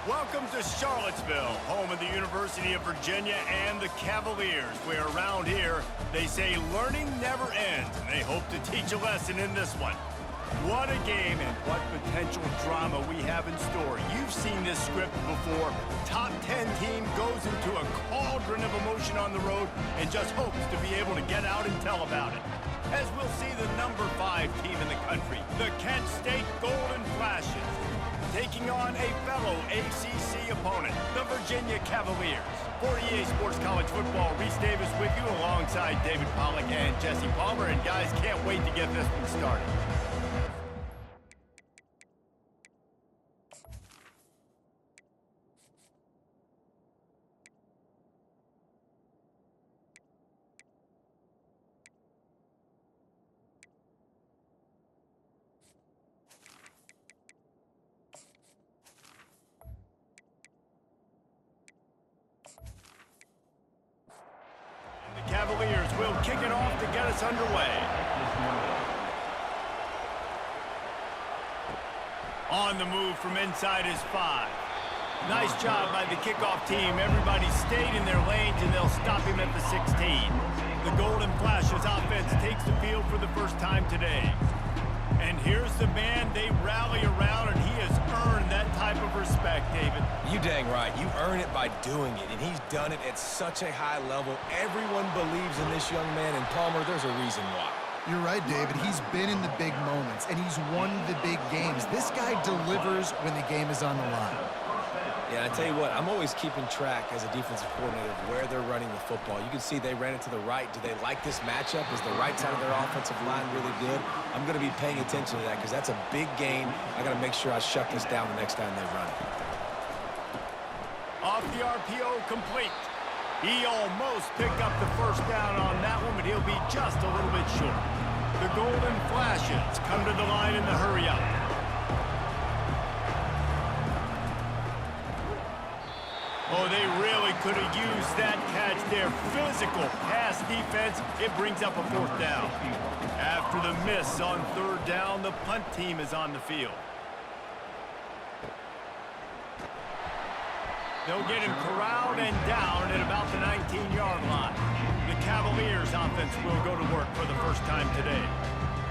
Welcome to Charlottesville, home of the University of Virginia and the Cavaliers, where around here they say learning never ends, and they hope to teach a lesson in this one. What a game and what potential drama we have in store. You've seen this script before. Top 10 team goes into a cauldron of emotion on the road and just hopes to be able to get out and tell about it. As we'll see the number 5 team in the country, the Kent State Golden Flashes, taking on a fellow ACC opponent, the Virginia Cavaliers. For EA Sports College Football, Reese Davis with you alongside David Pollack and Jesse Palmer. And guys, can't wait to get this one started. Cavaliers will kick it off to get us underway. On the move from inside is 5. Nice job by the kickoff team. Everybody stayed in their lanes, and they'll stop him at the 16. The Golden Flashes offense takes the field for the first time today. And here's the man they rally around, and he has earned that type of respect, David. You dang right. You earn it by doing it, and he's done it at such a high level. Everyone believes in this young man, and Palmer, there's a reason why. You're right, David. He's been in the big moments, and he's won the big games. This guy delivers when the game is on the line. Yeah, I tell you what, I'm always keeping track as a defensive coordinator of where they're running the football. You can see they ran it to the right. Do they like this matchup? Is the right side of their offensive line really good? I'm going to be paying attention to that because that's a big game. I got to make sure I shut this down the next time they run it. Off the RPO, complete. He almost picked up the first down on that one, but he'll be just a little bit short. The Golden Flashes come to the line in the hurry-up. Oh, they really could have used that catch there. Physical pass defense. It brings up a 4th down. After the miss on 3rd down, the punt team is on the field. They'll get him corralled and down at about the 19-yard line. The Cavaliers offense will go to work for the first time today.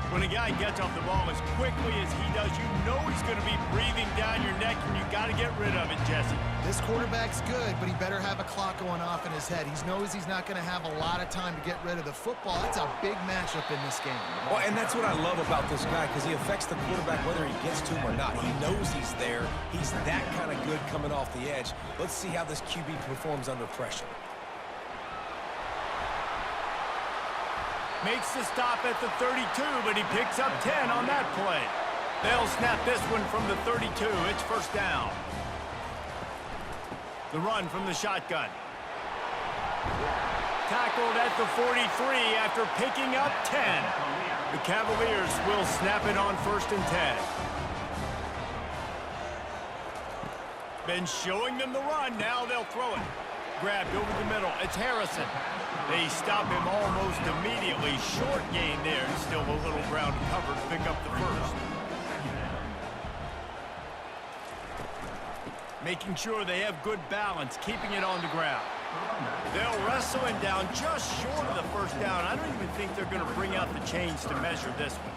When a guy gets off the ball as quickly as he does, you know he's going to be breathing down your neck, and you got to get rid of it, Jesse. This quarterback's good, but he better have a clock going off in his head. He knows he's not going to have a lot of time to get rid of the football. That's a big matchup in this game. Well, and that's what I love about this guy, because he affects the quarterback whether he gets to him or not. He knows he's there. He's that kind of good coming off the edge. Let's see how this QB performs under pressure. Makes the stop at the 32, but he picks up 10 on that play. They'll snap this one from the 32. It's 1st down. The run from the shotgun. Tackled at the 43 after picking up 10. The Cavaliers will snap it on 1st and 10. Been showing them the run. Now they'll throw it. Grabbed over the middle. It's Harrison. They stop him almost immediately. Short gain there. Still a little ground covered to pick up the 1st. Making sure they have good balance, keeping it on the ground. They'll wrestle him down just short of the 1st down. I don't even think they're going to bring out the chains to measure this one.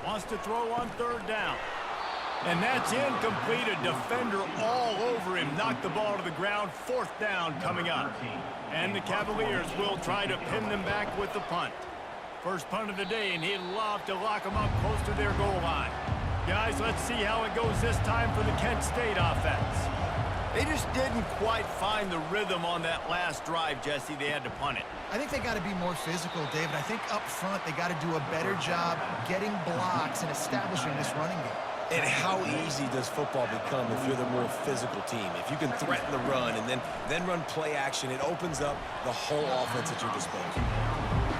Wants to throw on 3rd down. And that's incomplete. A defender all over him. Knocked the ball to the ground. 4th down coming up. And the Cavaliers will try to pin them back with the punt. First punt of the day, and he'd love to lock them up close to their goal line. Guys, let's see how it goes this time for the Kent State offense. They just didn't quite find the rhythm on that last drive, Jesse. They had to punt it. I think they got to be more physical, David. I think up front they got to do a better job getting blocks and establishing this running game. And how easy does football become if you're the more physical team? If you can threaten the run and then run play action, it opens up the whole offense at your disposal.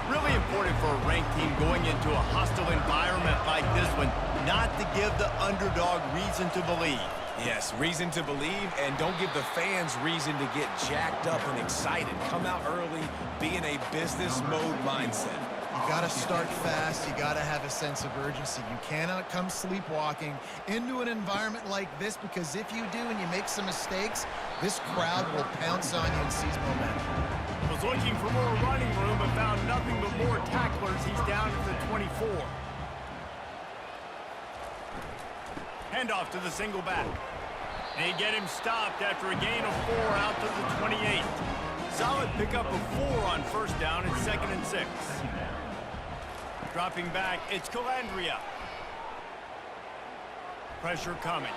Really important for a ranked team going into a hostile environment like this one, not to give the underdog reason to believe. Yes, reason to believe, and don't give the fans reason to get jacked up and excited. Come out early, be in a business mode mindset. You got to start fast. You got to have a sense of urgency. You cannot come sleepwalking into an environment like this, because if you do and you make some mistakes, this crowd will pounce on you and seize momentum. Was looking for more running room but found nothing but more tacklers. He's down at the 24. Handoff to the single back. They get him stopped after a gain of 4 out to the 28. Solid pickup of 4 on first down and 2nd and 6. Dropping back, it's Calandria. Pressure coming.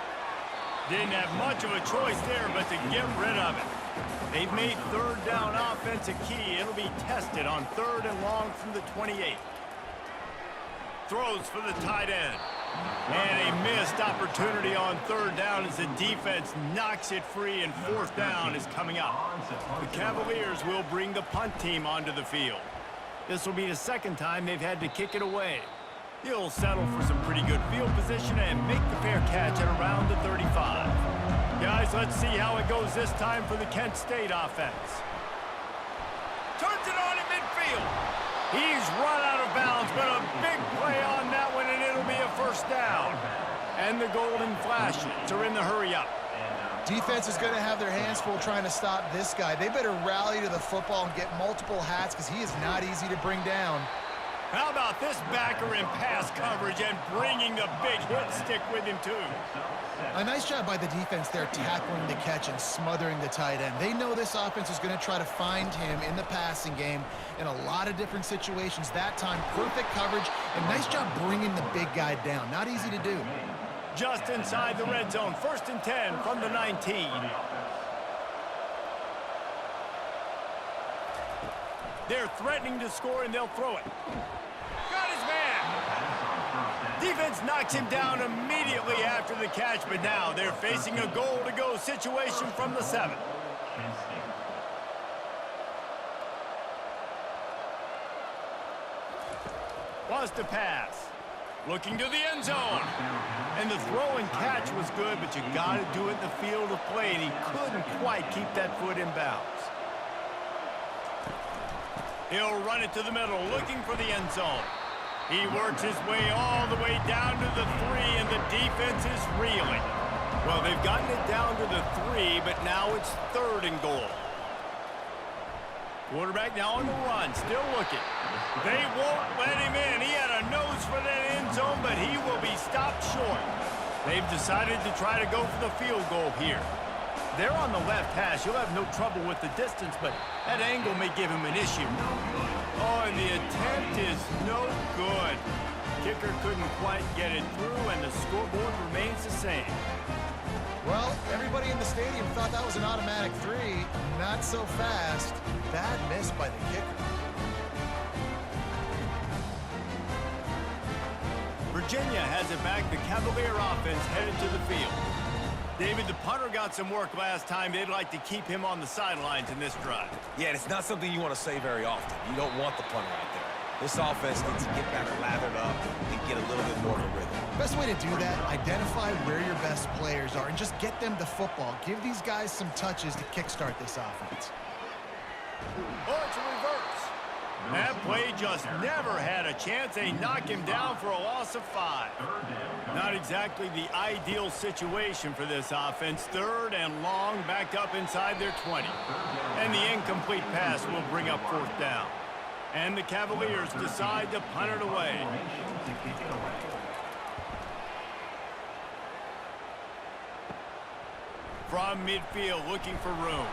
Didn't have much of a choice there but to get rid of it. They've made 3rd down offense a key. It'll be tested on 3rd and long from the 28. Throws for the tight end. And a missed opportunity on 3rd down as the defense knocks it free, and 4th down is coming up. The Cavaliers will bring the punt team onto the field. This will be the 2nd time they've had to kick it away. He'll settle for some pretty good field position and make the fair catch at around the 35. Guys, let's see how it goes this time for the Kent State offense. Turns it on in midfield. He's run out of bounds, but a big play on that one, and it'll be a 1st down. And the Golden Flashes are in the hurry-up. Defense is going to have their hands full trying to stop this guy. They better rally to the football and get multiple hats, because he is not easy to bring down. How about this backer in pass coverage and bringing the big hit stick with him, too? A nice job by the defense there, tackling the catch and smothering the tight end. They know this offense is going to try to find him in the passing game in a lot of different situations. That time, perfect coverage, and nice job bringing the big guy down. Not easy to do. Just inside the red zone, 1st and 10 from the 19. They're threatening to score, and they'll throw it. Got his man. Defense knocks him down immediately after the catch, but now they're facing a goal-to-go situation from the 7. Wants to pass. Looking to the end zone. And the throw and catch was good, but you got to do it in the field of play, and he couldn't quite keep that foot in bounds. He'll run it to the middle, looking for the end zone. He works his way all the way down to the 3, and the defense is reeling. Well, they've gotten it down to the 3, but now it's 3rd and goal. Quarterback now on the run, still looking. They won't let him in. He had a nose for that end zone, but he will be stopped short. They've decided to try to go for the field goal here. They're on the left hash. He'll have no trouble with the distance, but that angle may give him an issue. Oh, and the attempt is no good. Kicker couldn't quite get it through, and the scoreboard remains the same. Well, everybody in the stadium thought that was an automatic 3. Not so fast. Bad miss by the kicker. Virginia has it back. The Cavalier offense headed to the field. David, the punter got some work last time. They'd like to keep him on the sidelines in this drive. Yeah, and it's not something you want to say very often. You don't want the punter out there. This offense needs to get back lathered up and get a little bit more of a rhythm. Best way to do that, identify where your best players are and just get them the football. Give these guys some touches to kickstart this offense. Oh, it's a reverse. That play just never had a chance. They knock him down for a loss of 5. Not exactly the ideal situation for this offense. 3rd and long, backed up inside their 20. And the incomplete pass will bring up 4th down. And the Cavaliers decide to punt it away. From midfield, looking for room.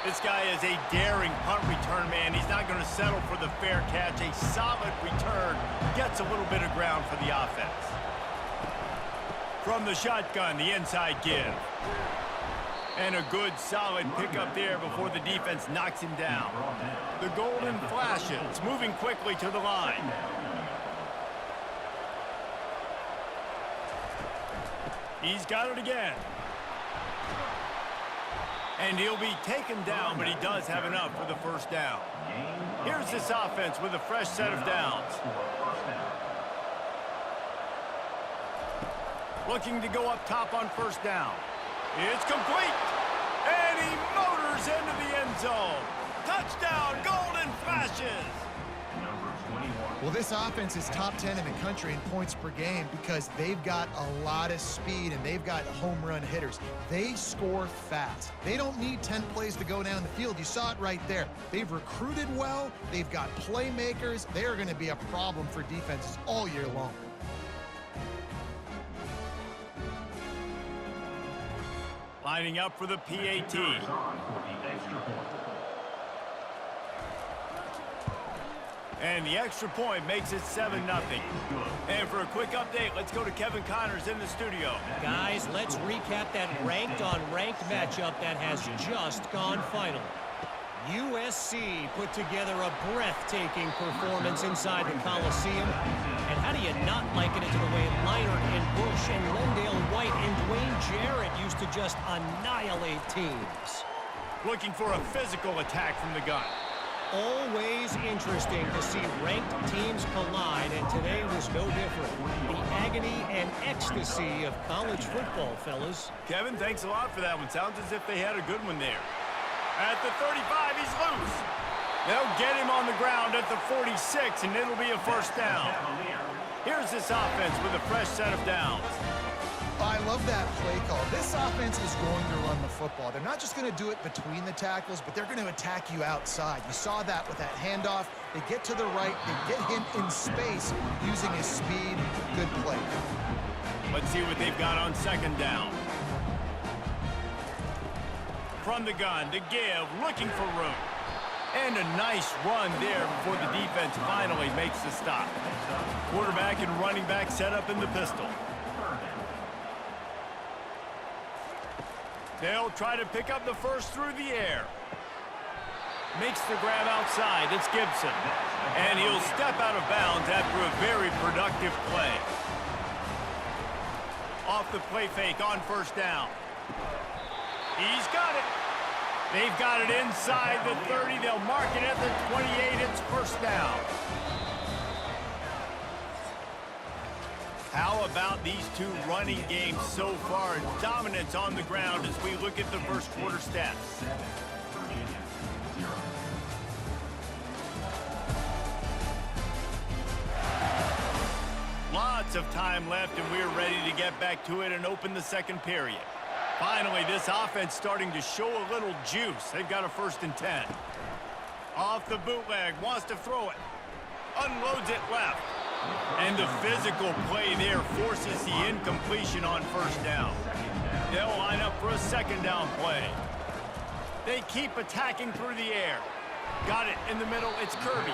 This guy is a daring punt return man. He's not going to settle for the fair catch. A solid return gets a little bit of ground for the offense. From the shotgun, the inside give. And a good, solid pickup there before the defense knocks him down. The Golden Flashes moving quickly to the line. He's got it again. And he'll be taken down, but he does have enough for the 1st down. Here's this offense with a fresh set of downs. Looking to go up top on 1st down. It's complete. And he motors into the end zone. Touchdown, Golden Flashes. Well, this offense is top 10 in the country in points per game because they've got a lot of speed and they've got home run hitters. They score fast. They don't need 10 plays to go down the field. You saw it right there. They've recruited well. They've got playmakers. They are going to be a problem for defenses all year long. Lining up for the PAT. And the extra point makes it 7-0. And for a quick update, let's go to Kevin Connors in the studio. Guys, let's recap that ranked-on-ranked matchup that has just gone final. USC put together a breathtaking performance inside the Coliseum. And how do you not liken it to the way Leinart and Bush and Lendale White and Dwayne Jarrett used to just annihilate teams? Looking for a physical attack from the gun. Always interesting to see ranked teams collide, and today was no different. The agony and ecstasy of college football, fellas. Kevin, thanks a lot for that one. Sounds as if they had a good one there. At the 35, he's loose. They'll get him on the ground at the 46, and it'll be a first down. Here's this offense with a fresh set of downs. I love that play call. This offense is going to run the football. They're not just going to do it between the tackles, but they're going to attack you outside. You saw that with that handoff. They get to the right. They get him in space using his speed. Good play. Let's see what they've got on second down. From the gun to give, looking for room. And a nice run there before the defense finally makes the stop. Quarterback and running back set up in the pistol. They'll try to pick up the first through the air. Makes the grab outside. It's Gibson. And he'll step out of bounds after a very productive play. Off the play fake on first down. He's got it. They've got it inside the 30. They'll mark it at the 28. It's first down. How about these two running games so far? Dominance on the ground as we look at the first quarter stats. Lots of time left, and we're ready to get back to it and open the second period. Finally, this offense starting to show a little juice. They've got a 1st and 10. Off the bootleg, wants to throw it. Unloads it left. And the physical play there forces the incompletion on first down. They'll line up for a second down play. They keep attacking through the air. Got it in the middle. It's Kirby.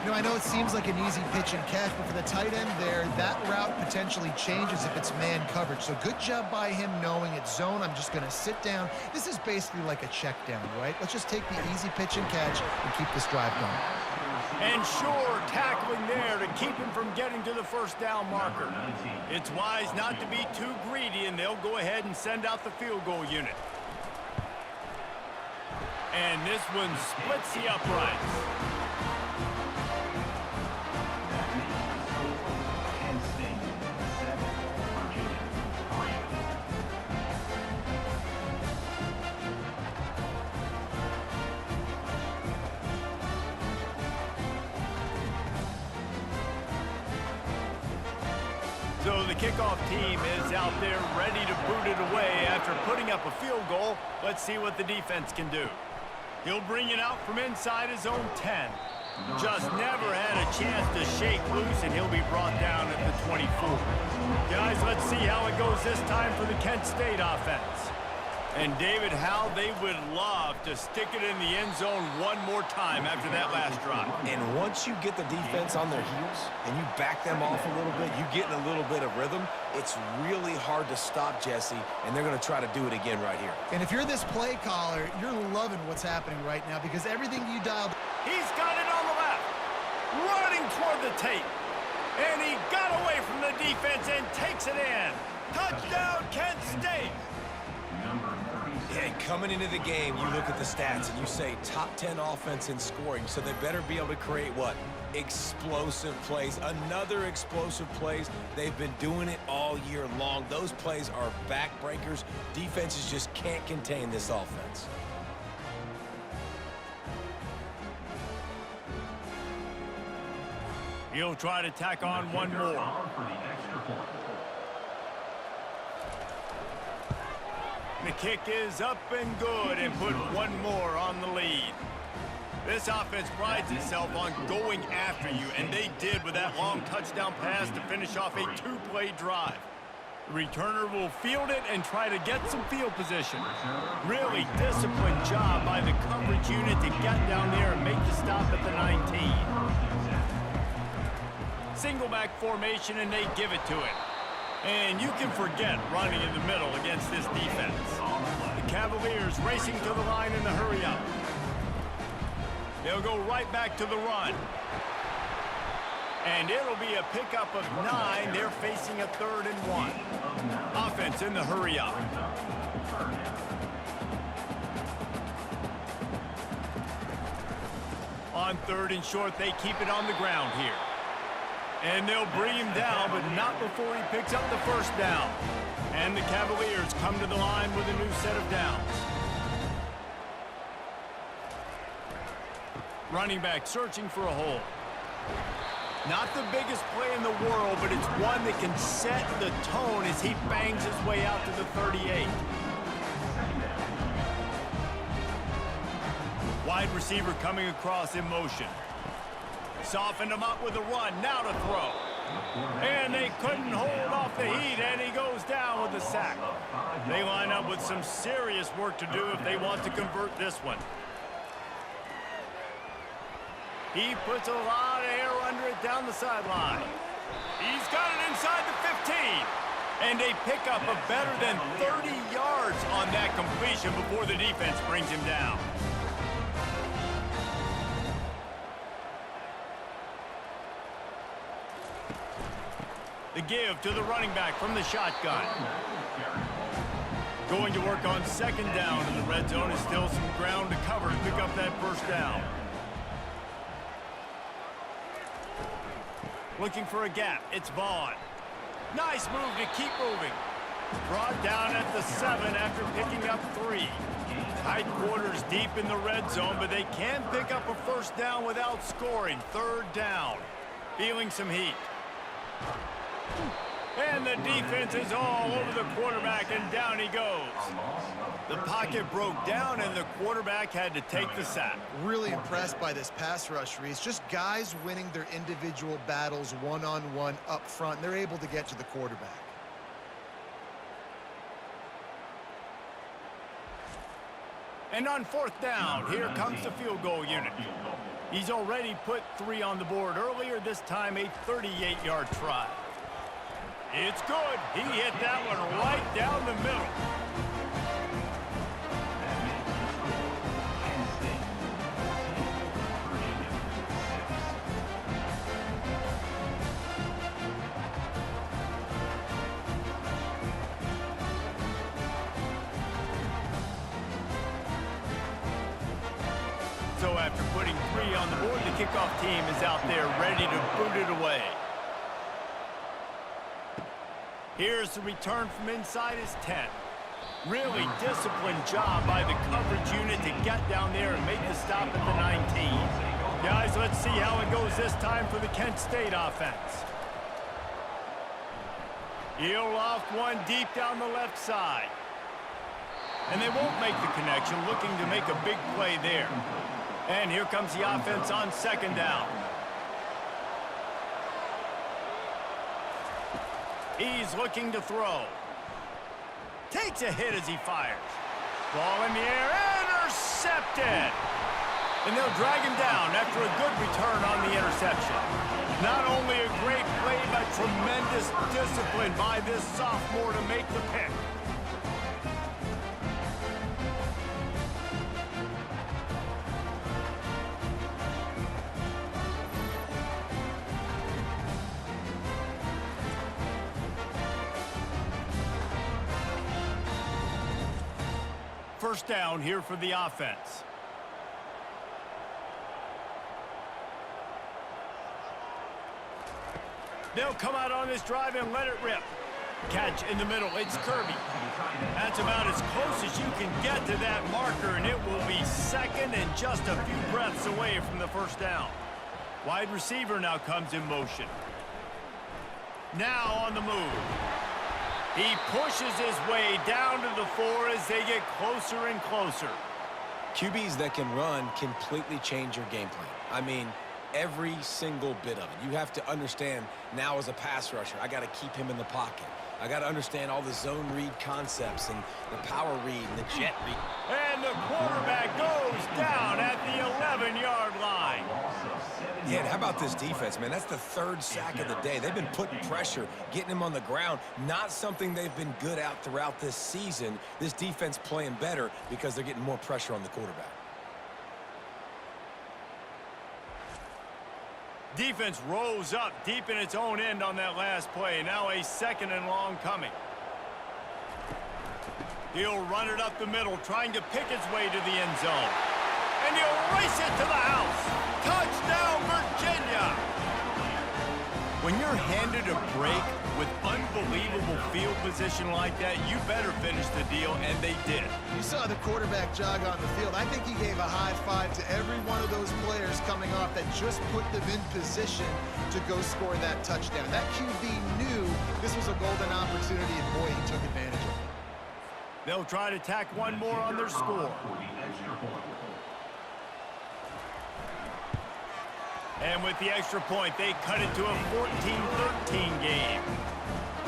You know, I know it seems like an easy pitch and catch, but for the tight end there, that route potentially changes if it's man coverage. So good job by him knowing it's zone. I'm just going to sit down. This is basically like a check down, right? Let's just take the easy pitch and catch and keep this drive going. And sure, tackling there to keep him from getting to the first down marker. It's wise not to be too greedy, and they'll go ahead and send out the field goal unit. And this one splits the uprights. So the kickoff team is out there ready to boot it away after putting up a field goal. Let's see what the defense can do. He'll bring it out from inside his own 10. Just never had a chance to shake loose, and he'll be brought down at the 24. Guys, let's see how it goes this time for the Kent State offense. And David, how they would love to stick it in the end zone one more time after that last drive. And once you get the defense on their heels and you back them off a little bit, you get in a little bit of rhythm, it's really hard to stop Jesse, and they're going to try to do it again right here. And if you're this play caller, you're loving what's happening right now because everything you dialed... He's got it on the left, running toward the tape. And he got away from the defense and takes it in. Touchdown, Kent State. Yeah, coming into the game, you look at the stats and you say top 10 offense in scoring, so they better be able to create what? Explosive plays. Another explosive plays. They've been doing it all year long. Those plays are backbreakers. Defenses just can't contain this offense. He'll try to tack on one more. The kick is up and good and put one more on the lead. This offense prides itself on going after you, and they did with that long touchdown pass to finish off a two-play drive. The returner will field it and try to get some field position. Really disciplined job by the coverage unit to get down there and make the stop at the 19. Single back formation, and they give it to it. And you can forget running in the middle against this defense. The Cavaliers racing to the line in the hurry-up. They'll go right back to the run. And it'll be a pickup of 9. They're facing a 3rd and 1. Offense in the hurry-up. On 3rd and short, they keep it on the ground here. And they'll bring him down, but not before he picks up the first down. And the Cavaliers come to the line with a new set of downs. Running back searching for a hole. Not the biggest play in the world, but it's one that can set the tone as he bangs his way out to the 38. Wide receiver coming across in motion. Softened him up with a run, now to throw. And they couldn't hold off the heat, and he goes down with the sack. They line up with some serious work to do if they want to convert this one. He puts a lot of air under it down the sideline. He's got it inside the 15. And they pick up a better than 30 yards on that completion before the defense brings him down. The give to the running back from the shotgun. Going to work on 2nd down in the red zone is still some ground to cover to pick up that first down. Looking for a gap. It's Vaughn. Nice move to keep moving. Brought down at the 7 after picking up 3. Tight quarters deep in the red zone, but they can pick up a first down without scoring. 3rd down. Feeling some heat. And the defense is all over the quarterback, and down he goes. The pocket broke down, and the quarterback had to take the sack. Really impressed by this pass rush, Reese. Just guys winning their individual battles one-on-one up front. They're able to get to the quarterback. And on 4th down, here comes the field goal unit. He's already put 3 on the board earlier, this time a 38-yard try. It's good. He hit that one right down the middle. So after putting 3 on the board, the kickoff team is out there ready to boot it away. Here's the return from inside his 10. Really disciplined job by the coverage unit to get down there and make the stop at the 19. Guys, let's see how it goes this time for the Kent State offense. He'll loft one deep down the left side. And they won't make the connection, looking to make a big play there. And here comes the offense on 2nd down. He's looking to throw. Takes a hit as he fires. Ball in the air, intercepted! And they'll drag him down after a good return on the interception. Not only a great play, but tremendous discipline by this sophomore to make the pick. First down here for the offense. They'll come out on this drive and let it rip. Catch in the middle. It's Kirby. That's about as close as you can get to that marker, and it will be 2nd and just a few breaths away from the first down. Wide receiver now comes in motion. Now on the move. He pushes his way down to the 4 as they get closer and closer. QBs that can run completely change your game plan. I mean, every single bit of it. You have to understand now as a pass rusher, I got to keep him in the pocket. I got to understand all the zone read concepts and the power read and the jet read. And the quarterback goes down at the 11-yard line. Yeah, and how about this defense, man? That's the 3rd sack of the day. They've been putting pressure, getting him on the ground. Not something they've been good at throughout this season. This defense playing better because they're getting more pressure on the quarterback. Defense rose up deep in its own end on that last play. Now a 2nd and long coming. He'll run it up the middle, trying to pick its way to the end zone. And he'll race it to the house. Touchdown, Virginia! When you're handed a break with unbelievable field position like that, you better finish the deal, and they did. You saw the quarterback jog on the field. I think he gave a high five to every one of those players coming off that just put them in position to go score that touchdown. That QB knew this was a golden opportunity, and boy, he took advantage of it. They'll try to tack one more on their score. And with the extra point, they cut it to a 14-13 game.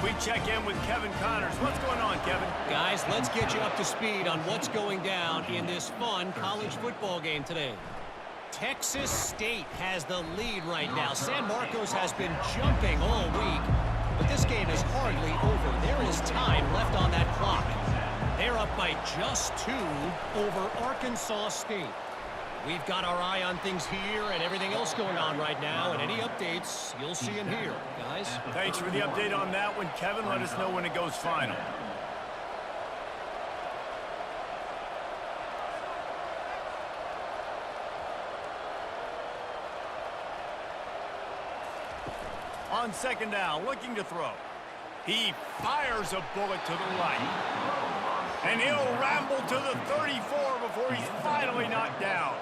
We check in with Kevin Connors. What's going on, Kevin? Guys, let's get you up to speed on what's going down in this fun college football game today. Texas State has the lead right now. San Marcos has been jumping all week, but this game is hardly over. There is time left on that clock. They're up by just 2 over Arkansas State. We've got our eye on things here and everything else going on right now, and any updates you'll see in here, guys. Thanks for the update on that one, Kevin. Let us know when it goes final. On 2nd down, looking to throw. He fires a bullet to the right. And he'll ramble to the 34 before he's finally knocked down.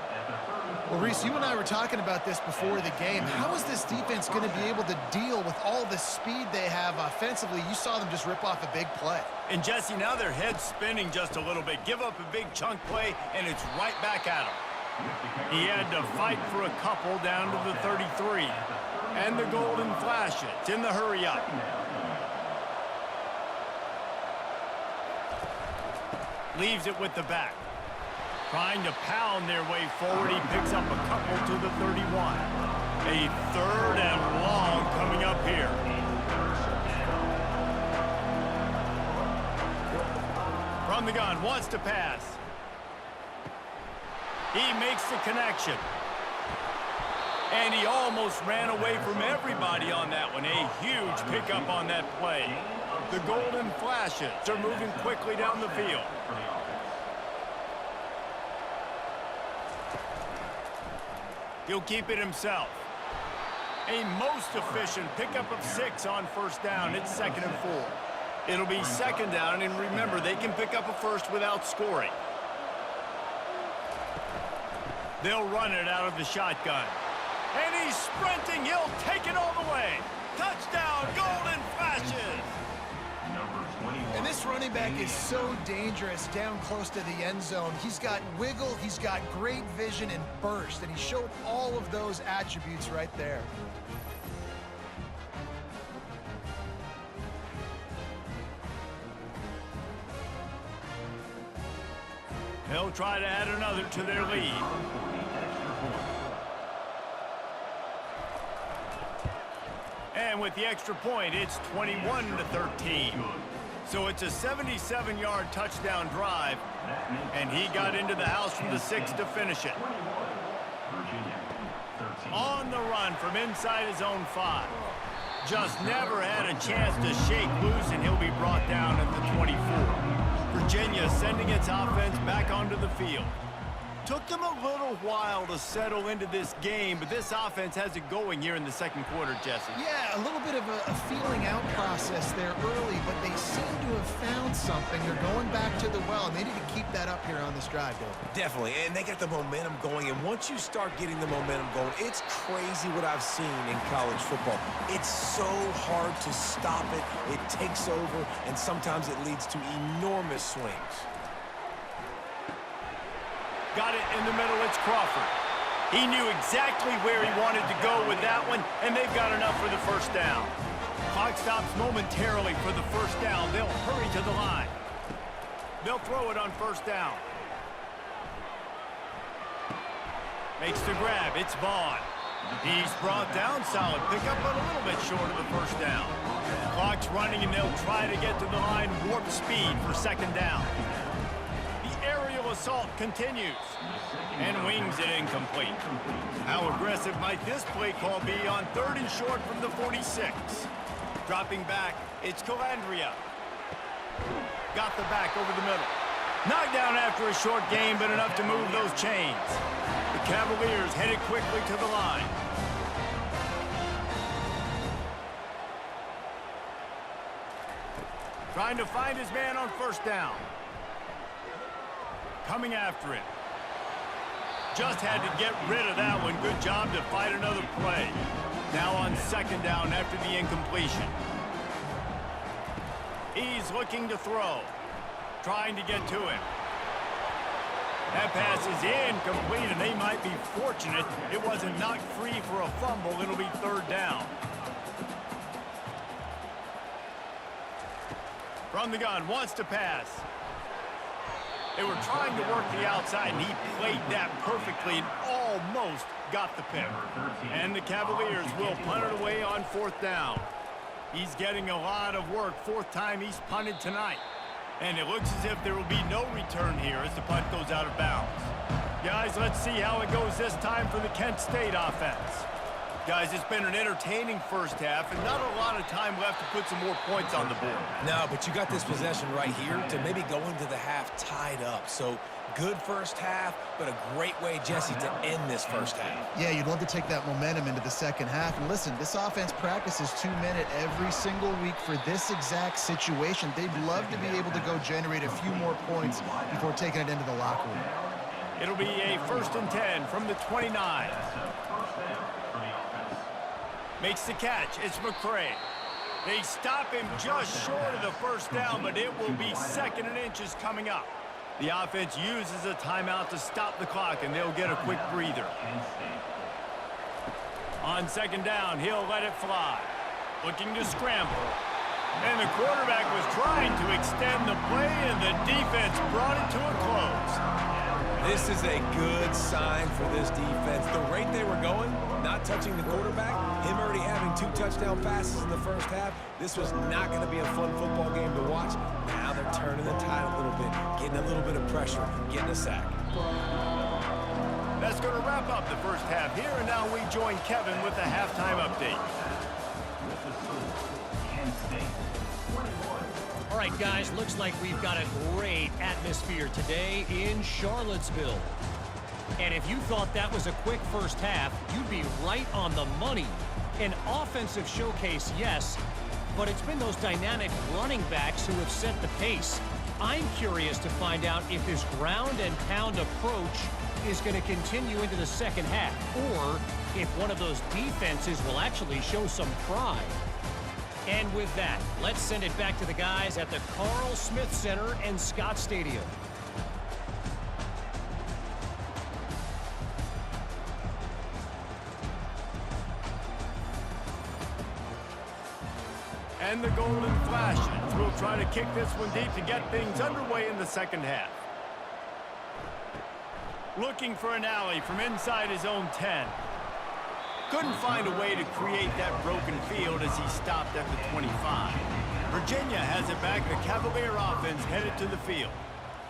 Well, Reese, you and I were talking about this before the game. How is this defense going to be able to deal with all the speed they have offensively? You saw them just rip off a big play. And, Jesse, now their head's spinning just a little bit. Give up a big chunk play, and it's right back at him. He had to fight for a couple down to the 33. And the golden flashes in the hurry up. Leaves it with the back. Trying to pound their way forward. He picks up a couple to the 31. A 3rd and long coming up here. From the gun, wants to pass. He makes the connection. And he almost ran away from everybody on that one. A huge pickup on that play. The golden flashes are moving quickly down the field. He'll keep it himself. A most efficient pickup of 6 on 1st down. It's 2nd and 4. It'll be 2nd down, and remember, they can pick up a first without scoring. They'll run it out of the shotgun. And he's sprinting. He'll take it all the way. Touchdown, golden flashes. And this running back is so dangerous down close to the end zone. He's got wiggle, he's got great vision and burst, and he showed all of those attributes right there. They'll try to add another to their lead. And with the extra point, it's 21-13. So it's a 77-yard touchdown drive, and he got into the house from the 6 to finish it. On the run from inside his own 5. Just never had a chance to shake loose, and he'll be brought down at the 24. Virginia sending its offense back onto the field. Took them a little while to settle into this game, but this offense has it going here in the second quarter, Jesse. Yeah, a little bit of a feeling out process there early, but they seem to have found something. They're going back to the well, and they need to keep that up here on this drive, Bill. Definitely, and they get the momentum going, and once you start getting the momentum going, it's crazy what I've seen in college football. It's so hard to stop it. It takes over, and sometimes it leads to enormous swings. Got it in the middle, it's Crawford. He knew exactly where he wanted to go with that one, and they've got enough for the first down. Clock stops momentarily for the first down. They'll hurry to the line. They'll throw it on first down. Makes the grab, it's Vaughn. He's brought down, solid pickup, but a little bit short of the first down. Clock's running, and they'll try to get to the line warp speed for second down. Aerial assault continues and wings it incomplete. How aggressive might this play call be on 3rd and short from the 46? Dropping back, it's Calandria. Got the back over the middle. Knocked down after a short gain, but enough to move those chains. The Cavaliers headed quickly to the line. Trying to find his man on first down. Coming after it. Just had to get rid of that one. Good job to fight another play. Now on second down after the incompletion. He's looking to throw. Trying to get to him. That pass is incomplete, and they might be fortunate it wasn't knocked free for a fumble. It'll be 3rd down. From the gun, wants to pass. They were trying to work the outside, and he played that perfectly and almost got the pick. And the Cavaliers will punt it away on 4th down. He's getting a lot of work. 4th time he's punted tonight. And it looks as if there will be no return here as the punt goes out of bounds. Guys, let's see how it goes this time for the Kent State offense. Guys, it's been an entertaining first half and not a lot of time left to put some more points on the board. No, but you got this possession right here to maybe go into the half tied up. So good first half, but a great way, Jesse, to end this first half. Yeah, you'd love to take that momentum into the second half. And listen, this offense practices 2-minute every single week for this exact situation. They'd love to be able to go generate a few more points before taking it into the locker room. It'll be a 1st and 10 from the 29. Makes the catch. It's McCray. They stop him just short of the first down, but it will be 2nd and inches coming up. The offense uses a timeout to stop the clock, and they'll get a quick breather. On 2nd down, he'll let it fly. Looking to scramble. And the quarterback was trying to extend the play, and the defense brought it to a close. This is a good sign for this defense. The rate they were going, not touching the quarterback, him already having 2 touchdown passes in the first half, this was not going to be a fun football game to watch. Now they're turning the tide a little bit, getting a little bit of pressure, getting a sack. That's going to wrap up the first half here, and now we join Kevin with the halftime update. All right, guys, looks like we've got a great atmosphere today in Charlottesville. And if you thought that was a quick first half, you'd be right on the money. An offensive showcase, yes, but it's been those dynamic running backs who have set the pace. I'm curious to find out if this ground and pound approach is going to continue into the second half, or if one of those defenses will actually show some pride. And with that, let's send it back to the guys at the Carl Smith Center and Scott Stadium. And the Golden Flashes will try to kick this one deep to get things underway in the second half. Looking for an alley from inside his own 10. Couldn't find a way to create that broken field as he stopped at the 25. Virginia has it back. The Cavalier offense headed to the field.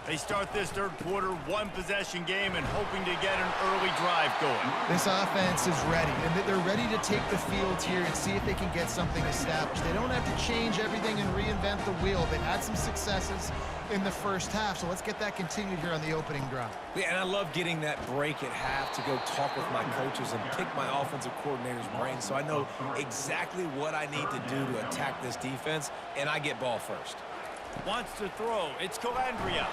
They start this third quarter one-possession game and hoping to get an early drive going. This offense is ready, and they're ready to take the field here and see if they can get something established. They don't have to change everything and reinvent the wheel. They've had some successes in the first half, so let's get that continued here on the opening drive. Yeah, and I love getting that break at half to go talk with my coaches and pick my offensive coordinator's brain so I know exactly what I need to do to attack this defense, and I get ball first. Wants to throw. It's Calandria.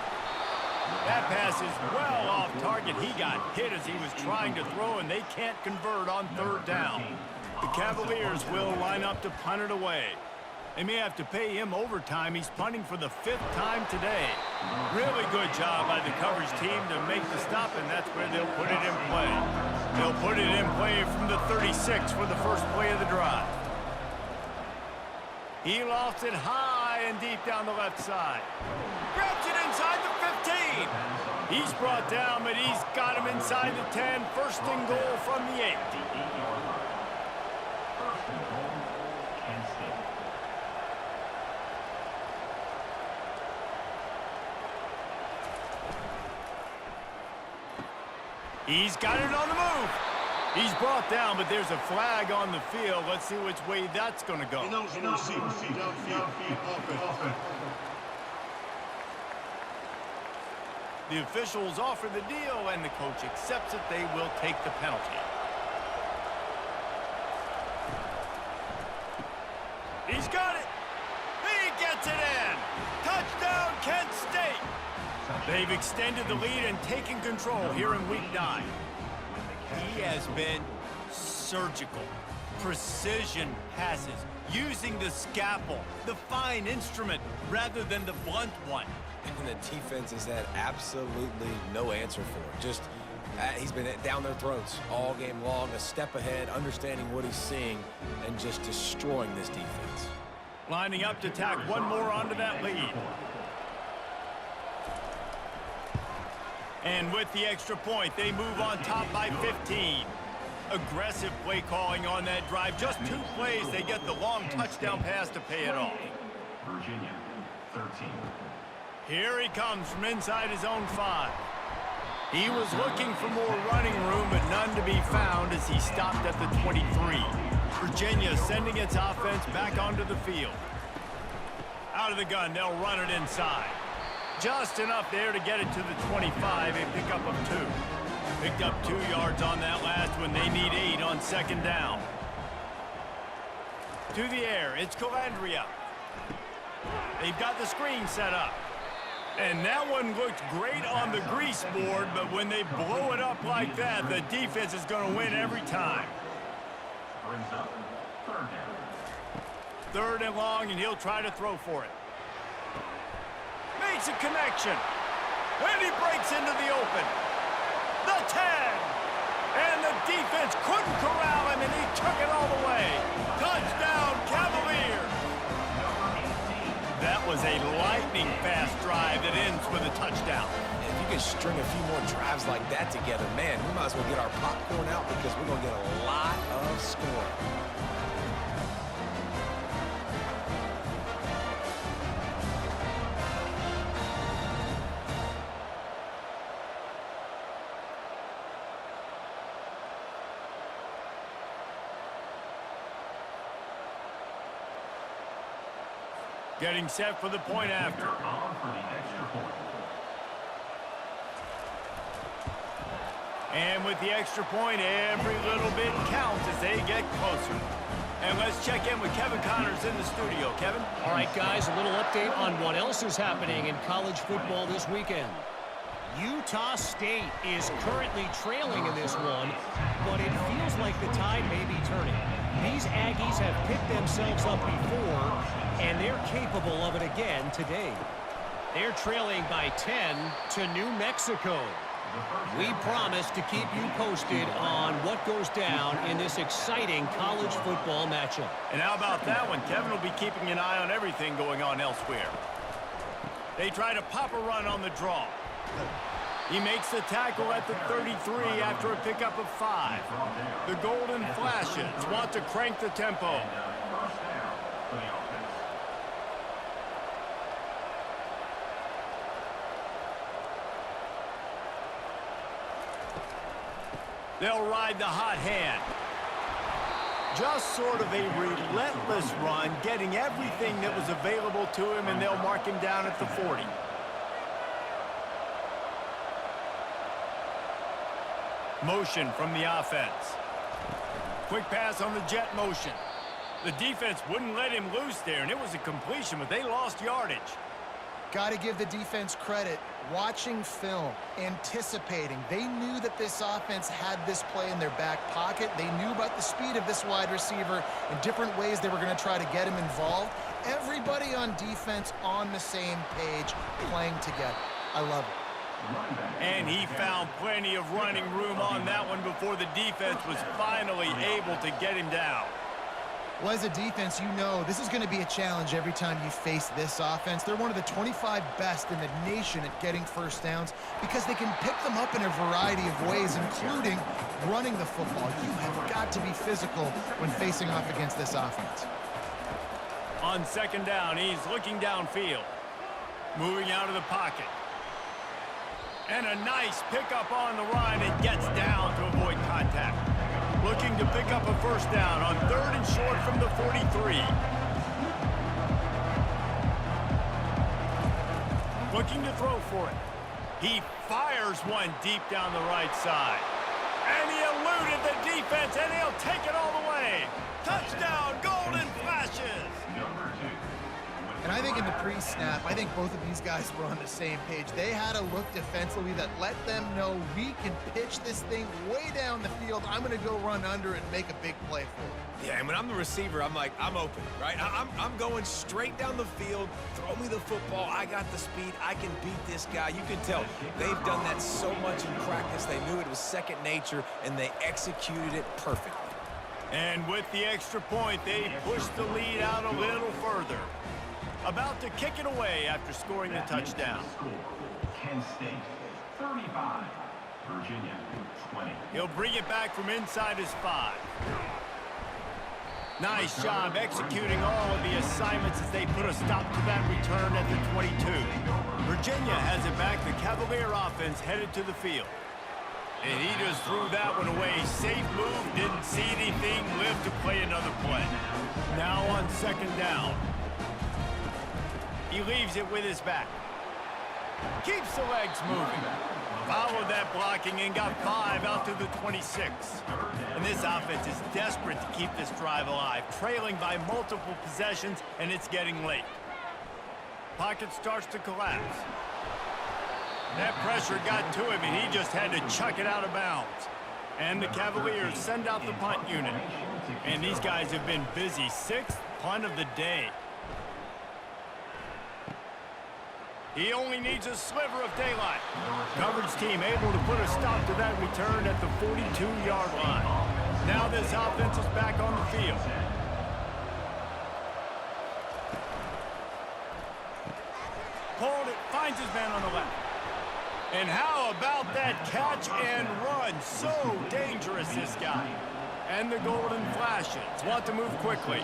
That pass is well off target. He got hit as he was trying to throw, and they can't convert on third down. The Cavaliers will line up to punt it away. They may have to pay him overtime. He's punting for the 5th time today. Really good job by the coverage team to make the stop, and that's where they'll put it in play. They'll put it in play from the 36 for the first play of the drive. He lofts it high and deep down the left side. Grabs it inside the 15. He's brought down, but he's got him inside the 10. First and goal from the 8. He's got it on the move. He's brought down, but there's a flag on the field. Let's see which way that's going to go. The officials offer the deal, and the coach accepts it. They will take the penalty. He's got it. He gets it in. Touchdown, Kent State. They've extended the lead and taken control here in Week 9. He has been surgical. Precision passes, using the scalpel, the fine instrument, rather than the blunt one. And the defense has had absolutely no answer for it. Just, he's been down their throats all game long, a step ahead, understanding what he's seeing, and just destroying this defense. Lining up to tack one more onto that lead. And with the extra point, they move on top by 15. Aggressive play calling on that drive. Just 2 plays, they get the long touchdown pass to pay it off. Virginia, 13. Here he comes from inside his own 5. He was looking for more running room, but none to be found as he stopped at the 23. Virginia sending its offense back onto the field. Out of the gun, they'll run it inside. Just enough there to get it to the 25, a pickup of 2. Picked up 2 yards on that last one. They need 8 on second down. To the air, it's Calandria. They've got the screen set up. And that one looked great on the grease board, but when they blow it up like that, the defense is going to win every time. Brings up third down. 3rd and long, and he'll try to throw for it. Makes a connection. And he breaks into the open. The 10. And the defense couldn't corral him, and he took it all the way. Touchdown, Cavaliers. That was a lightning-fast drive that ends with a touchdown. And if you can string a few more drives like that together, man, we might as well get our popcorn out because we're going to get a lot of scoring. Getting set for the point after. On for the extra point. And with the extra point, every little bit counts as they get closer. And let's check in with Kevin Connors in the studio. Kevin? All right, guys, a little update on what else is happening in college football this weekend. Utah State is currently trailing in this one, but it feels like the tide may be turning. These Aggies have picked themselves up before, and they're capable of it again today. They're trailing by 10 to New Mexico. We promise to keep you posted on what goes down in this exciting college football matchup. And how about that one? Kevin will be keeping an eye on everything going on elsewhere. They try to pop a run on the draw. He makes the tackle at the 33 after a pickup of 5. The Golden Flashes want to crank the tempo. First down for the offense. They'll ride the hot hand. Just sort of a relentless run, getting everything that was available to him, and they'll mark him down at the 40. Motion from the offense. Quick pass on the jet motion. The defense wouldn't let him loose there, and it was a completion, but they lost yardage. Got to give the defense credit. Watching film, anticipating. They knew that this offense had this play in their back pocket. They knew about the speed of this wide receiver and different ways they were going to try to get him involved. Everybody on defense on the same page, playing together. I love it. And he found plenty of running room on that one before the defense was finally able to get him down. Well, as a defense, you know this is going to be a challenge every time you face this offense. They're one of the 25 best in the nation at getting first downs because they can pick them up in a variety of ways, including running the football. You have got to be physical when facing off against this offense. On second down, he's looking downfield. Moving out of the pocket. And a nice pickup on the run and gets down to avoid contact. Looking to pick up a first down on 3rd and short from the 43. Looking to throw for it. He fires one deep down the right side. And he eluded the defense, and he'll take it all the way. Touchdown, Golden Flashes! And I think in the pre-snap, I think both of these guys were on the same page. They had a look defensively that let them know we can pitch this thing way down the field. I'm going to go run under and make a big play for it. Yeah, and when I'm the receiver, I'm like, I'm open, right? I'm going straight down the field. Throw me the football. I got the speed. I can beat this guy. You can tell they've done that so much in practice. They knew it was second nature, and they executed it perfectly. And with the extra point, they pushed the lead out a little further. About to kick it away after scoring the touchdown. Kent State, 35. Virginia, 20. He'll bring it back from inside his 5. Nice job executing all of the assignments as they put a stop to that return at the 22. Virginia has it back. The Cavalier offense headed to the field. And he just threw that one away. Safe move, didn't see anything, lived to play another play. Now on second down. He leaves it with his back. Keeps the legs moving. Followed that blocking and got 5 out to the 26. And this offense is desperate to keep this drive alive, trailing by multiple possessions, and it's getting late. Pocket starts to collapse. That pressure got to him, and he just had to chuck it out of bounds. And the Cavaliers send out the punt unit. And these guys have been busy. 6th punt of the day. He only needs a sliver of daylight. Coverage team able to put a stop to that return at the 42-yard line. Now this offense is back on the field. Pulled it, finds his man on the left. And how about that catch and run? So dangerous, this guy. And the Golden Flashes want to move quickly.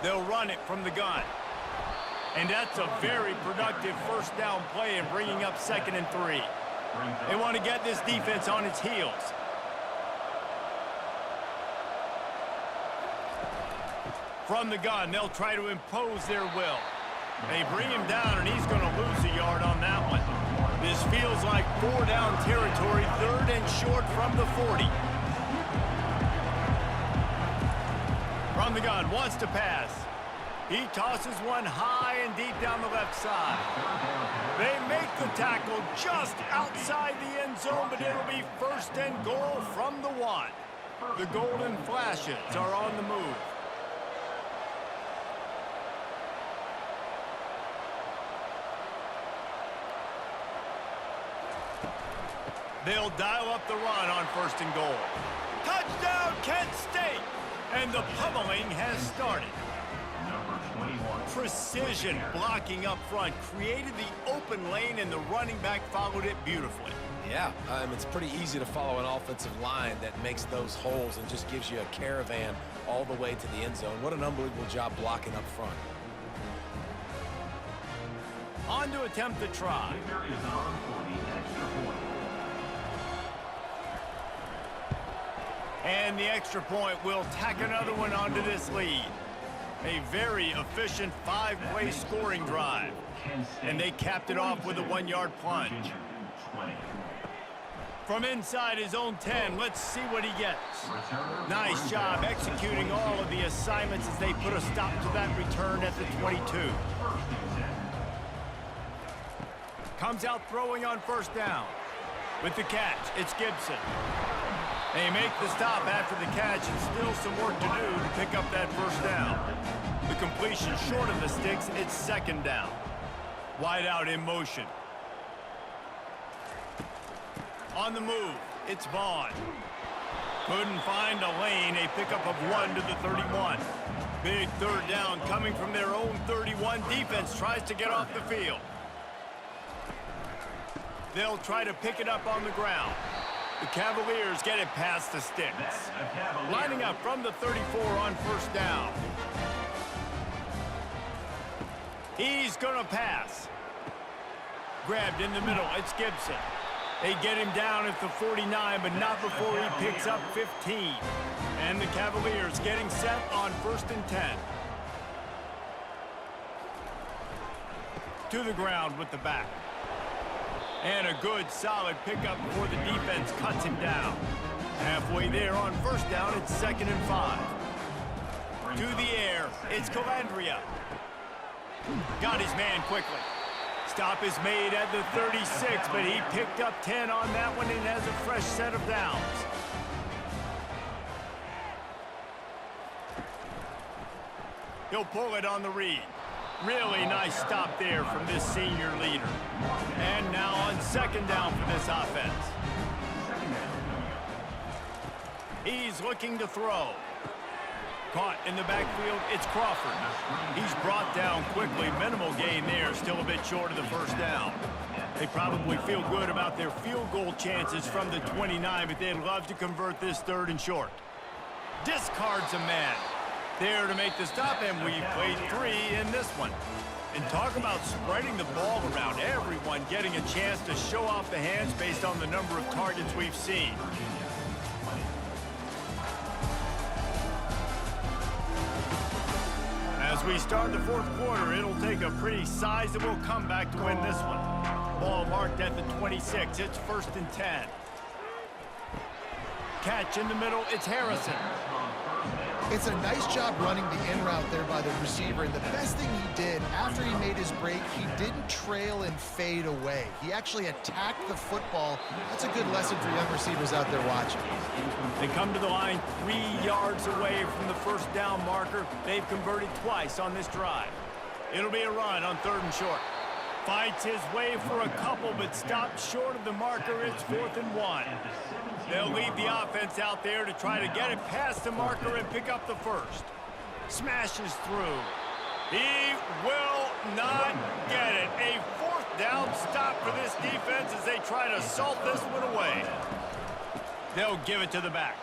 They'll run it from the gun. And that's a very productive first down play in bringing up 2nd and 3. They want to get this defense on its heels. From the gun, they'll try to impose their will. They bring him down, and he's going to lose a yard on that one. This feels like 4-down territory, 3rd and short from the 40. From the gun, wants to pass. He tosses one high and deep down the left side. They make the tackle just outside the end zone, but it'll be 1st and goal from the 1. The Golden Flashes are on the move. They'll dial up the run on 1st and goal. Touchdown, Kent State! And the pummeling has started. Precision blocking up front created the open lane, and the running back followed it beautifully. Yeah, it's pretty easy to follow an offensive line that makes those holes and just gives you a caravan all the way to the end zone. What an unbelievable job blocking up front. On to attempt the try. Kicker is on for the extra point. And the extra point will tack another one onto this lead. A very efficient 5-play scoring drive. And they capped it off with a 1-yard plunge. Virginia, 20. From inside his own 10, let's see what he gets. Returner, Nice job executing all of the assignments as they put a stop to that return at the 22. First and 10. Comes out throwing on first down. With the catch, it's Gibson. They make the stop after the catch and still some work to do to pick up that first down. The completion short of the sticks, it's second down. Wide out in motion. On the move, it's Vaughn. Couldn't find a lane, a pickup of 1 to the 31. Big third down coming from their own 31. Defense tries to get off the field. They'll try to pick it up on the ground. The Cavaliers get it past the sticks. Lining up from the 34 on first down. He's gonna pass. Grabbed in the middle, it's Gibson. They get him down at the 49, but not before he picks up 15. And the Cavaliers getting set on first and 10. To the ground with the back. And a good, solid pickup before the defense cuts him down. Halfway there on first down, it's second and 5. To the air, it's Calandria. Got his man quickly. Stop is made at the 36, but he picked up 10 on that one and has a fresh set of downs. He'll pull it on the read. Really nice stop there from this senior leader. And now on second down for this offense. He's looking to throw. Caught in the backfield, it's Crawford. He's brought down quickly. Minimal gain there, still a bit short of the first down. They probably feel good about their field goal chances from the 29, but they'd love to convert this third and short. Discards a man. There to make the stop, and we played 3 in this one. And talk about spreading the ball around. Everyone getting a chance to show off the hands based on the number of targets we've seen. As we start the fourth quarter, it'll take a pretty sizable comeback to win this one. Ball marked at the 26. It's first and 10. Catch in the middle. It's Harrison. It's a nice job running the in route there by the receiver, and the best thing he did after he made his break, he didn't trail and fade away. He actually attacked the football. That's a good lesson for young receivers out there watching. They come to the line 3 yards away from the first down marker. They've converted twice on this drive. It'll be a run on third and short. Fights his way for a couple, but stops short of the marker. It's 4th and 1. They'll leave the offense out there to try to get it past the marker and pick up the first. Smashes through. He will not get it. A 4th down stop for this defense as they try to salt this one away. They'll give it to the back.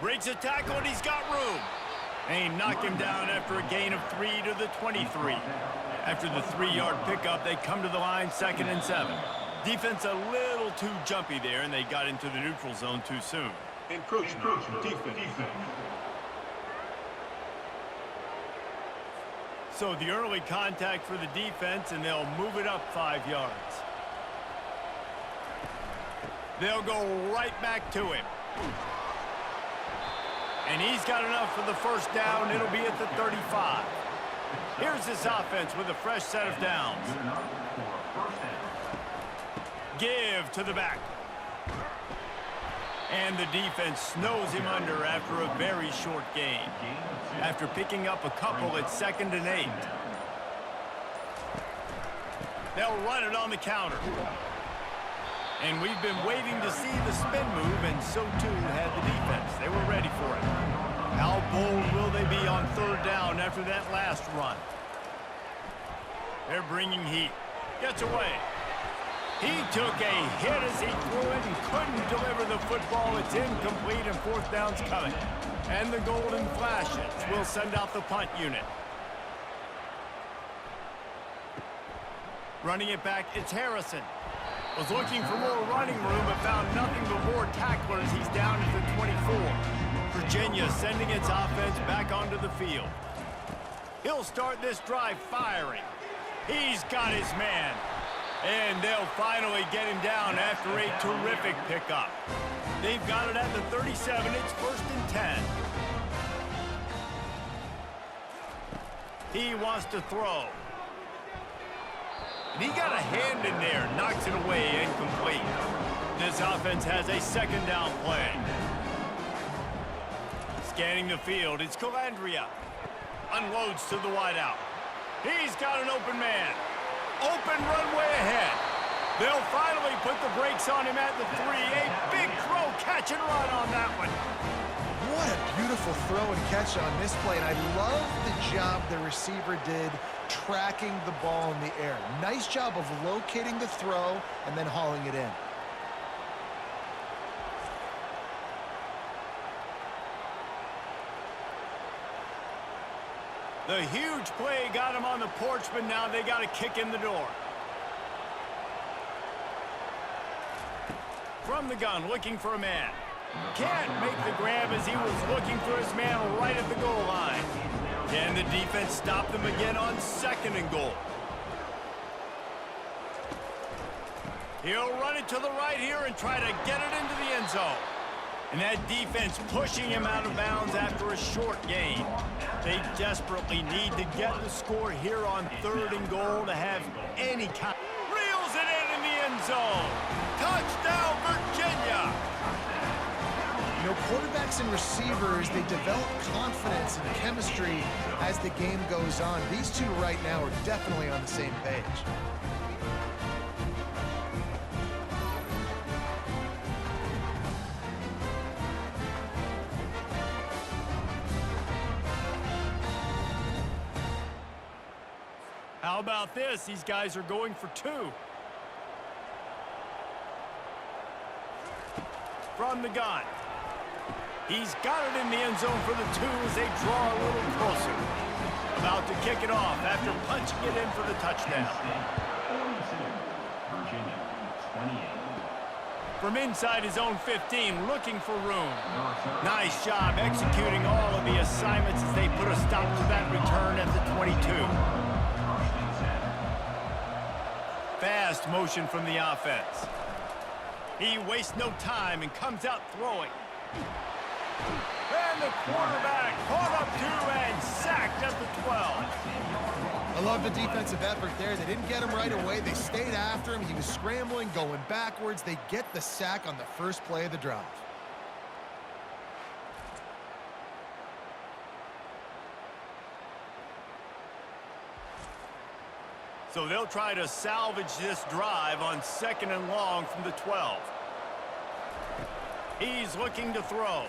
Breaks a tackle and he's got room. They knock him down after a gain of 3 to the 23. After the 3-yard pickup, they come to the line 2nd and 7. Defense a little too jumpy there, and they got into the neutral zone too soon. Encroachment defense. So the early contact for the defense, and they'll move it up 5 yards. They'll go right back to him. And he's got enough for the first down. It'll be at the 35. Here's this offense with a fresh set of downs. Give to the back. And the defense snows him under after a very short gain. After picking up a couple, it's 2nd and 8. They'll run it on the counter. And we've been waiting to see the spin move, and so too had the defense. They were ready for it. How bold will they be on third down after that last run? They're bringing heat. Gets away. He took a hit as he threw it and couldn't deliver the football. It's incomplete and 4th down's coming. And the golden flashes will send out the punt unit. Running it back, it's Harrison. Was looking for more running room, but found nothing but more tacklers. He's down at the 24. Virginia sending its offense back onto the field. He'll start this drive firing. He's got his man. And they'll finally get him down after a terrific pickup. They've got it at the 37. It's 1st and 10. He wants to throw. And he got a hand in there, knocks it away, incomplete. This offense has a 2nd down play. Scanning the field, it's Calandria. Unloads to the wideout. He's got an open man. Open runway ahead. They'll finally put the brakes on him at the 3. A big throw, catch and run on that one. What a beautiful throw and catch on this play, and I love the job the receiver did tracking the ball in the air. Nice job of locating the throw and then hauling it in. The huge play got him on the porch, but now they got a kick in the door. From the gun, looking for a man. Can't make the grab as he was looking for his man right at the goal line. Can the defense stop them again on 2nd and goal? He'll run it to the right here and try to get it into the end zone. And that defense pushing him out of bounds after a short gain. They desperately need to get the score here on 3rd and goal to have any kind. Reels it in the end zone. Touchdown, Virginia! You know, quarterbacks and receivers, they develop confidence and chemistry as the game goes on. These two right now are definitely on the same page. How about this? These guys are going for 2. From the gun. He's got it in the end zone for the 2 as they draw a little closer. About to kick it off after punching it in for the touchdown. Virginia, 28. From inside his own 15, looking for room. Nice job executing all of the assignments as they put a stop to that return at the 22. Fast motion from the offense. He wastes no time and comes out throwing. And the quarterback caught up to and sacked at the 12. I love the defensive effort there. They didn't get him right away. They stayed after him. He was scrambling, going backwards. They get the sack on the first play of the drive. So they'll try to salvage this drive on 2nd and long from the 12. He's looking to throw.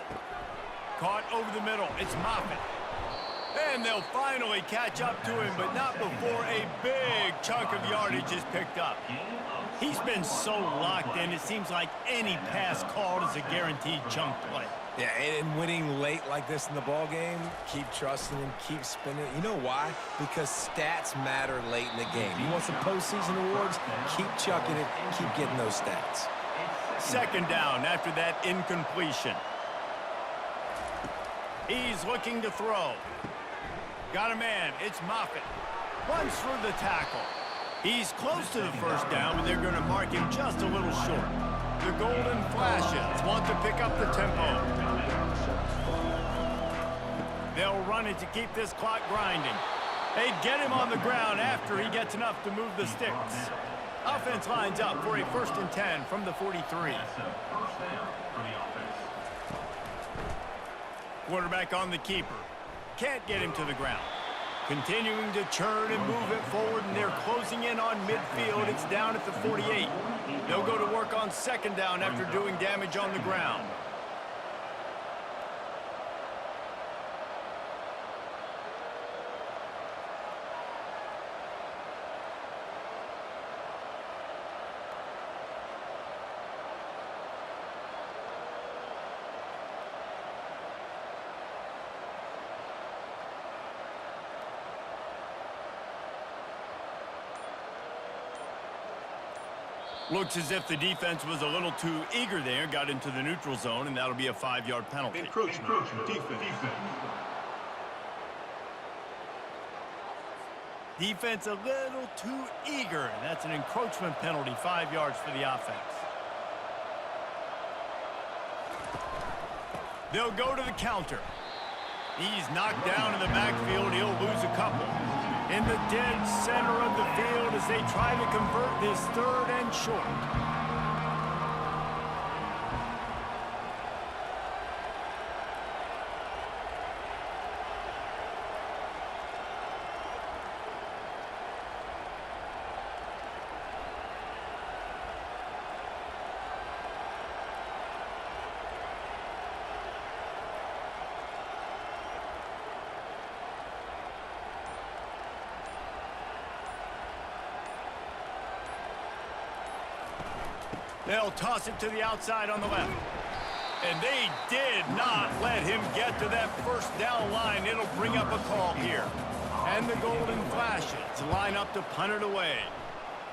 Caught over the middle. It's Moffitt. And they'll finally catch up to him, but not before a big chunk of yardage is picked up. He's been so locked in, it seems like any pass called is a guaranteed chunk play. Yeah, and winning late like this in the ball game, keep trusting him, keep spinning. You know why? Because stats matter late in the game. You want some postseason awards? Keep chucking it, keep getting those stats. 2nd down after that incompletion. He's looking to throw. Got a man. It's Moffitt. Runs through the tackle. He's close to the 1st down, but they're going to mark him just a little short. The Golden Flashes want to pick up the tempo. They'll run it to keep this clock grinding. They get him on the ground after he gets enough to move the sticks. Offense lines up for a 1st and 10 from the 43. That's a 1st down for the offense. Quarterback on the keeper. Can't get him to the ground. Continuing to churn and move it forward, and they're closing in on midfield. It's down at the 48. They'll go to work on 2nd down after doing damage on the ground. Looks as if the defense was a little too eager there, got into the neutral zone, and that'll be a 5-yard penalty. Encroachment. Defense. Defense a little too eager. That's an encroachment penalty, 5 yards for the offense. They'll go to the counter. He's knocked down in the backfield. He'll lose a couple. In the dead center of the field as they try to convert this 3rd and short. They'll toss it to the outside on the left. And they did not let him get to that first down line. It'll bring up a call here. And the Golden Flashes line up to punt it away.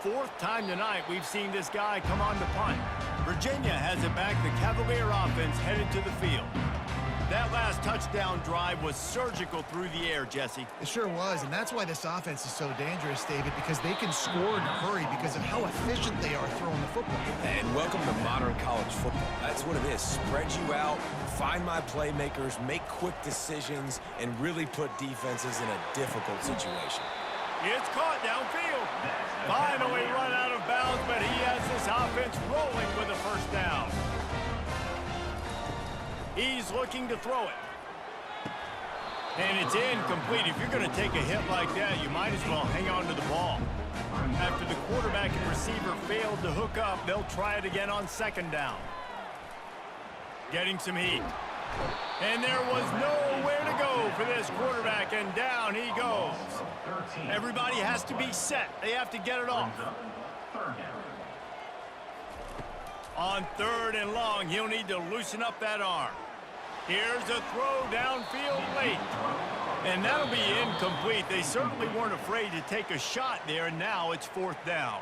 4th time tonight we've seen this guy come on to punt. Virginia has it back. The Cavalier offense headed to the field. That last touchdown drive was surgical through the air, Jesse. It sure was, and that's why this offense is so dangerous, David, because they can score in a hurry because of how efficient they are throwing the football. And welcome to modern college football. That's what it is. Spread you out, find my playmakers, make quick decisions, and really put defenses in a difficult situation. It's caught downfield. Finally run out of bounds, but he has this offense rolling with a first down. He's looking to throw it. And it's incomplete. If you're going to take a hit like that, you might as well hang on to the ball. After the quarterback and receiver failed to hook up, they'll try it again on 2nd down. Getting some heat. And there was nowhere to go for this quarterback, and down he goes. Everybody has to be set. They have to get it off. On 3rd and long, he'll need to loosen up that arm. Here's a throw downfield late. And that'll be incomplete. They certainly weren't afraid to take a shot there, and now it's 4th down.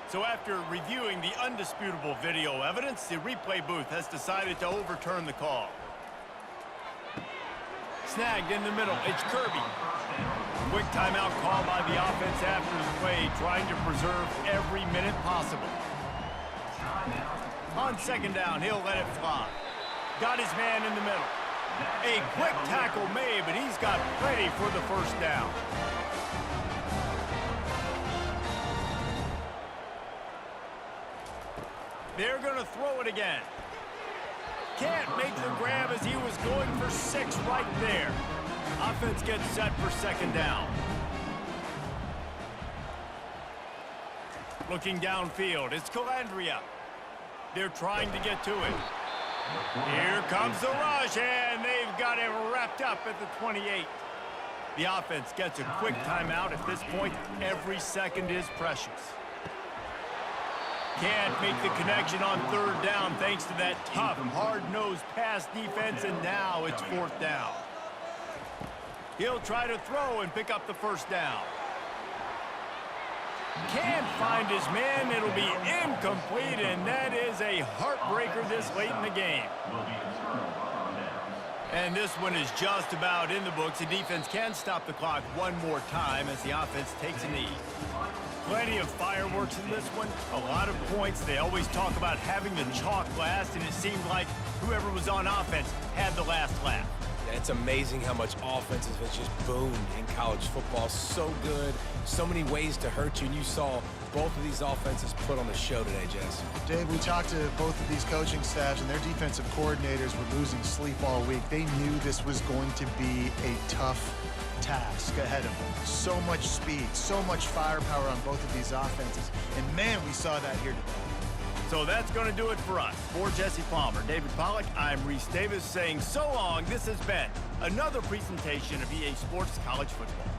So after reviewing the undisputable video evidence, the replay booth has decided to overturn the call. Snagged in the middle, it's Kirby. Quick timeout call by the offense after the play, trying to preserve every minute possible. On 2nd down, he'll let it fly. Got his man in the middle. A quick tackle made, but he's got plenty for the first down. They're going to throw it again. Can't make the grab as he was going for 6 right there. Offense gets set for 2nd down. Looking downfield, it's Calandria. They're trying to get to it. Here comes the rush, and they've got him wrapped up at the 28. The offense gets a quick timeout. At this point, every second is precious. Can't make the connection on 3rd down thanks to that tough, hard-nosed pass defense, and now it's 4th down. He'll try to throw and pick up the first down. Can't find his man. It'll be incomplete, and that is a heartbreaker this late in the game. And this one is just about in the books. The defense can stop the clock one more time as the offense takes a knee. Plenty of fireworks in this one. A lot of points. They always talk about having the chalk last, and it seemed like whoever was on offense had the last laugh. Yeah, it's amazing how much offense has just boomed in college football. So good, so many ways to hurt you, and you saw both of these offenses put on the show today, Jess. Dave, we talked to both of these coaching staffs, and their defensive coordinators were losing sleep all week. They knew this was going to be a tough task ahead of them. So much speed, so much firepower on both of these offenses. And, man, we saw that here today. So that's going to do it for us. For Jesse Palmer, David Pollack, I'm Reese Davis saying so long. This has been another presentation of EA Sports College Football.